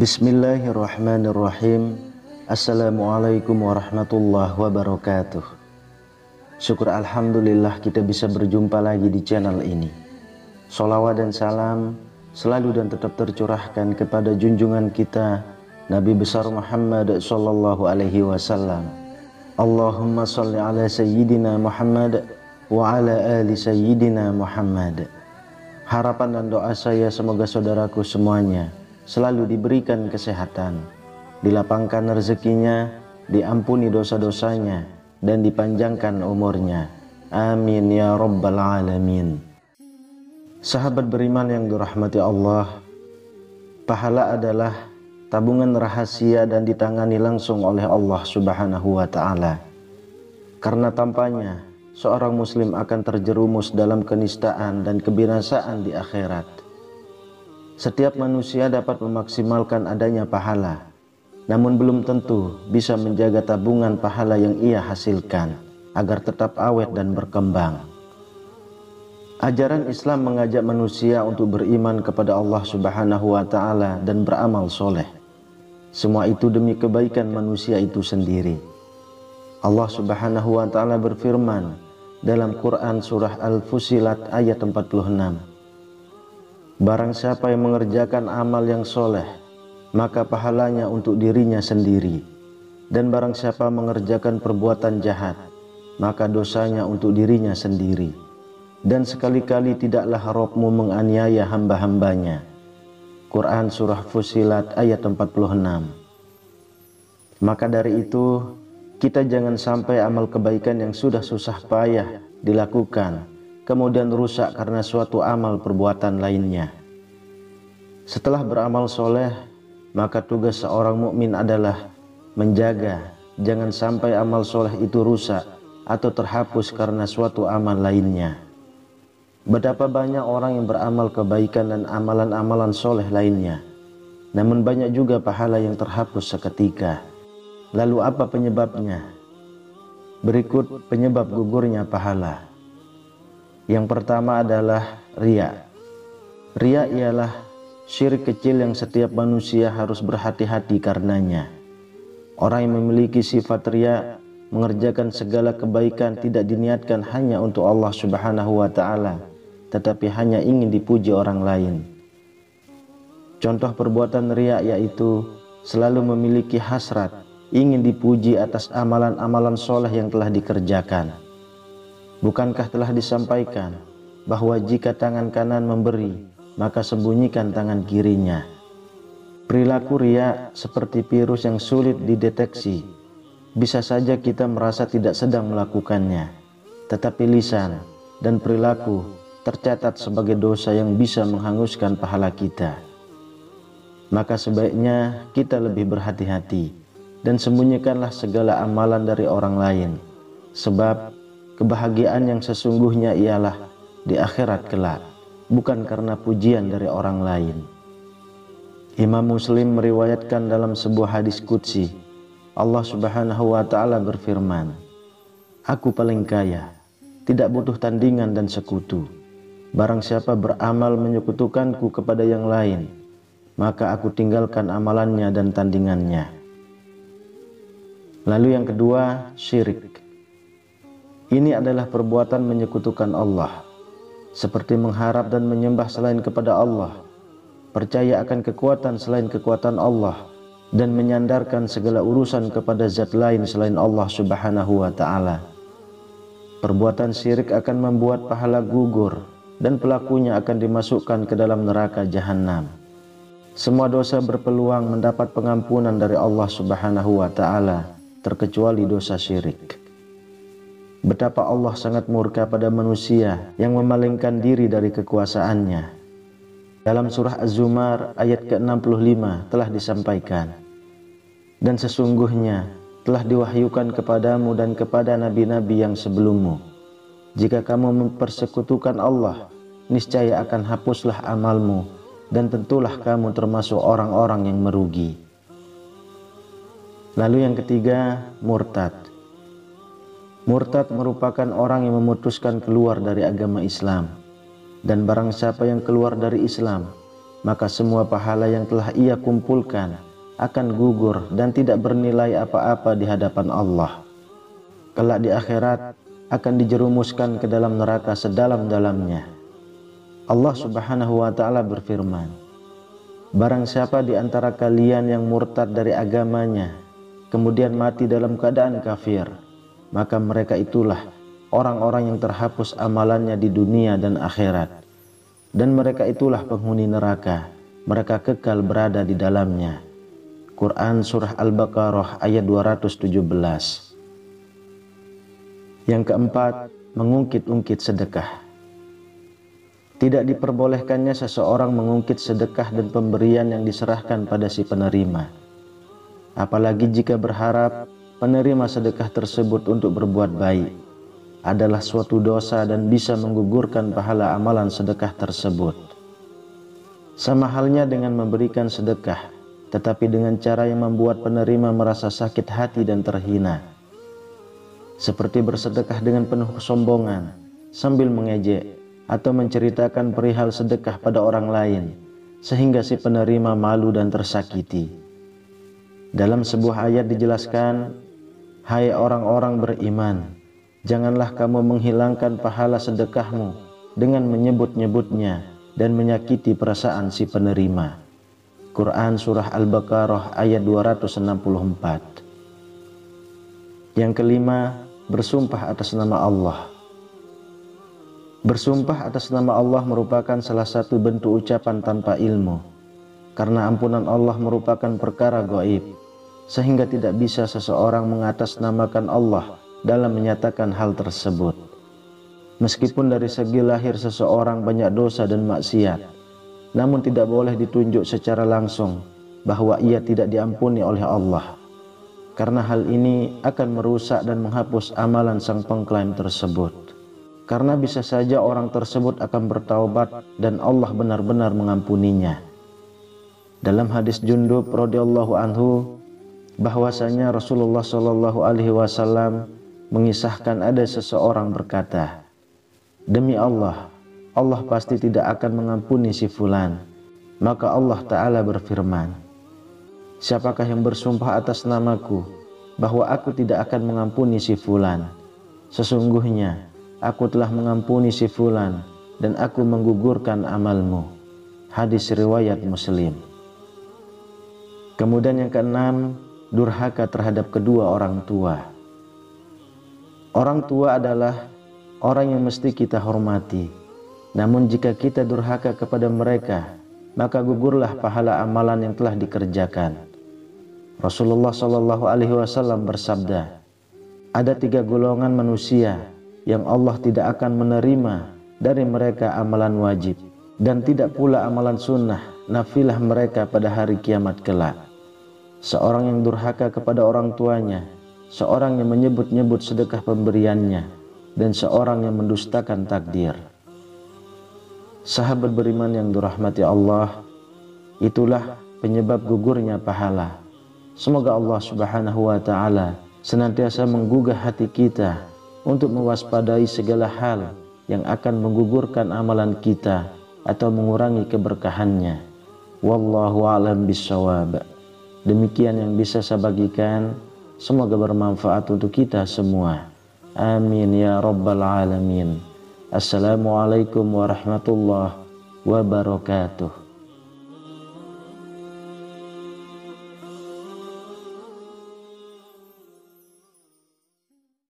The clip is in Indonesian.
Bismillahirrahmanirrahim. Assalamualaikum warahmatullahi wabarakatuh. Syukur alhamdulillah kita bisa berjumpa lagi di channel ini. Sholawat dan salam selalu dan tetap tercurahkan kepada junjungan kita Nabi besar Muhammad sallallahu alaihi wasallam. Allahumma sholli ala sayyidina Muhammad wa ala ali sayyidina Muhammad. Harapan dan doa saya semoga saudaraku semuanya selalu diberikan kesehatan, dilapangkan rezekinya, diampuni dosa-dosanya, dan dipanjangkan umurnya. Amin ya rabbal alamin. Sahabat beriman yang dirahmati Allah, pahala adalah tabungan rahasia dan ditangani langsung oleh Allah Subhanahu wa ta'ala. Karena tanpanya seorang muslim akan terjerumus dalam kenistaan dan kebinasaan di akhirat. Setiap manusia dapat memaksimalkan adanya pahala, namun belum tentu bisa menjaga tabungan pahala yang ia hasilkan agar tetap awet dan berkembang. Ajaran Islam mengajak manusia untuk beriman kepada Allah Subhanahu wa ta'ala dan beramal soleh. Semua itu demi kebaikan manusia itu sendiri. Allah Subhanahu wa ta'ala berfirman dalam Quran surah Al-Fussilat ayat 46. Barang siapa yang mengerjakan amal yang soleh, maka pahalanya untuk dirinya sendiri. Dan barang siapa mengerjakan perbuatan jahat, maka dosanya untuk dirinya sendiri. Dan sekali-kali tidaklah Rabb-mu menganiaya hamba-hambanya. Quran surah Fussilat ayat 46. Maka dari itu, kita jangan sampai amal kebaikan yang sudah susah payah dilakukan kemudian rusak karena suatu amal perbuatan lainnya. Setelah beramal soleh, maka tugas seorang mukmin adalah menjaga jangan sampai amal soleh itu rusak atau terhapus karena suatu amal lainnya. Betapa banyak orang yang beramal kebaikan dan amalan-amalan soleh lainnya, namun banyak juga pahala yang terhapus seketika. Lalu apa penyebabnya? Berikut penyebab gugurnya pahala. Yang pertama adalah riya. Riya ialah syirik kecil yang setiap manusia harus berhati-hati karenanya. Orang yang memiliki sifat riya mengerjakan segala kebaikan tidak diniatkan hanya untuk Allah Subhanahu wa ta'ala, tetapi hanya ingin dipuji orang lain. Contoh perbuatan riya yaitu selalu memiliki hasrat ingin dipuji atas amalan-amalan soleh yang telah dikerjakan. Bukankah telah disampaikan bahwa jika tangan kanan memberi, maka sembunyikan tangan kirinya. Perilaku riya seperti virus yang sulit dideteksi. Bisa saja kita merasa tidak sedang melakukannya, tetapi lisan dan perilaku tercatat sebagai dosa yang bisa menghanguskan pahala kita. Maka sebaiknya kita lebih berhati-hati dan sembunyikanlah segala amalan dari orang lain, sebab kebahagiaan yang sesungguhnya ialah di akhirat kelak, bukan karena pujian dari orang lain. Imam Muslim meriwayatkan dalam sebuah hadis qudsi, Allah Subhanahu wa ta'ala berfirman, "Aku paling kaya, tidak butuh tandingan dan sekutu. Barang siapa beramal menyekutukanku kepada yang lain, maka aku tinggalkan amalannya dan tandingannya." Lalu yang kedua, syirik. Ini adalah perbuatan menyekutukan Allah, seperti mengharap dan menyembah selain kepada Allah, percaya akan kekuatan selain kekuatan Allah, dan menyandarkan segala urusan kepada zat lain selain Allah Subhanahu wa ta'ala. Perbuatan syirik akan membuat pahala gugur dan pelakunya akan dimasukkan ke dalam neraka jahanam. Semua dosa berpeluang mendapat pengampunan dari Allah Subhanahu wa ta'ala, terkecuali dosa syirik. Betapa Allah sangat murka pada manusia yang memalingkan diri dari kekuasaannya. Dalam surah Az-Zumar ayat ke-65 telah disampaikan, "Dan sesungguhnya telah diwahyukan kepadamu dan kepada nabi-nabi yang sebelummu, Jika kamu mempersekutukan Allah, niscaya akan hapuslah amalmu, dan tentulah kamu termasuk orang-orang yang merugi. Lalu yang ketiga, murtad. Murtad merupakan orang yang memutuskan keluar dari agama Islam. Dan barang siapa yang keluar dari Islam, maka semua pahala yang telah ia kumpulkan akan gugur dan tidak bernilai apa-apa di hadapan Allah. Kelak di akhirat akan dijerumuskan ke dalam neraka sedalam-dalamnya. Allah Subhanahu wa ta'ala berfirman, barang siapa di antara kalian yang murtad dari agamanya, kemudian mati dalam keadaan kafir, maka mereka itulah orang-orang yang terhapus amalannya di dunia dan akhirat. Dan mereka itulah penghuni neraka, mereka kekal berada di dalamnya. Quran Surah Al-Baqarah ayat 217. Yang keempat, mengungkit-ungkit sedekah. Tidak diperbolehkannya seseorang mengungkit sedekah dan pemberian yang diserahkan pada si penerima. Apalagi jika berharap penerima sedekah tersebut untuk berbuat baik, adalah suatu dosa dan bisa menggugurkan pahala amalan sedekah tersebut. Sama halnya dengan memberikan sedekah, tetapi dengan cara yang membuat penerima merasa sakit hati dan terhina. Seperti bersedekah dengan penuh kesombongan, sambil mengejek atau menceritakan perihal sedekah pada orang lain, sehingga si penerima malu dan tersakiti. Dalam sebuah ayat dijelaskan, hai orang-orang beriman, janganlah kamu menghilangkan pahala sedekahmu dengan menyebut-nyebutnya dan menyakiti perasaan si penerima. Quran Surah Al-Baqarah ayat 264. Yang kelima, bersumpah atas nama Allah. Bersumpah atas nama Allah merupakan salah satu bentuk ucapan tanpa ilmu, karena ampunan Allah merupakan perkara gaib, sehingga tidak bisa seseorang mengatasnamakan Allah dalam menyatakan hal tersebut. Meskipun dari segi lahir seseorang banyak dosa dan maksiat, namun tidak boleh ditunjuk secara langsung bahwa ia tidak diampuni oleh Allah, karena hal ini akan merusak dan menghapus amalan sang pengklaim tersebut. Karena bisa saja orang tersebut akan bertaubat dan Allah benar-benar mengampuninya. Dalam hadis Jundub radhiyallahu anhu, bahwasanya Rasulullah Shallallahu alaihi wasallam mengisahkan ada seseorang berkata, demi Allah, Allah pasti tidak akan mengampuni si fulan. Maka Allah Ta'ala berfirman, siapakah yang bersumpah atas namaku bahwa aku tidak akan mengampuni si fulan? Sesungguhnya aku telah mengampuni si fulan dan aku menggugurkan amalmu. Hadis riwayat Muslim. Kemudian yang keenam, durhaka terhadap kedua orang tua. Orang tua adalah orang yang mesti kita hormati. Namun jika kita durhaka kepada mereka, maka gugurlah pahala amalan yang telah dikerjakan. Rasulullah Shallallahu alaihi wasallam bersabda, ada 3 golongan manusia yang Allah tidak akan menerima dari mereka amalan wajib, dan tidak pula amalan sunnah nafilah mereka pada hari kiamat kelak. Seorang yang durhaka kepada orang tuanya, seorang yang menyebut-nyebut sedekah pemberiannya, dan seorang yang mendustakan takdir. Sahabat beriman yang dirahmati Allah, itulah penyebab gugurnya pahala. Semoga Allah Subhanahu wa ta'ala senantiasa menggugah hati kita untuk mewaspadai segala hal yang akan menggugurkan amalan kita atau mengurangi keberkahannya. Wallahu a'lam bishawab. Demikian yang bisa saya bagikan, semoga bermanfaat untuk kita semua. Amin ya rabbal alamin. Assalamualaikum warahmatullahi wabarakatuh.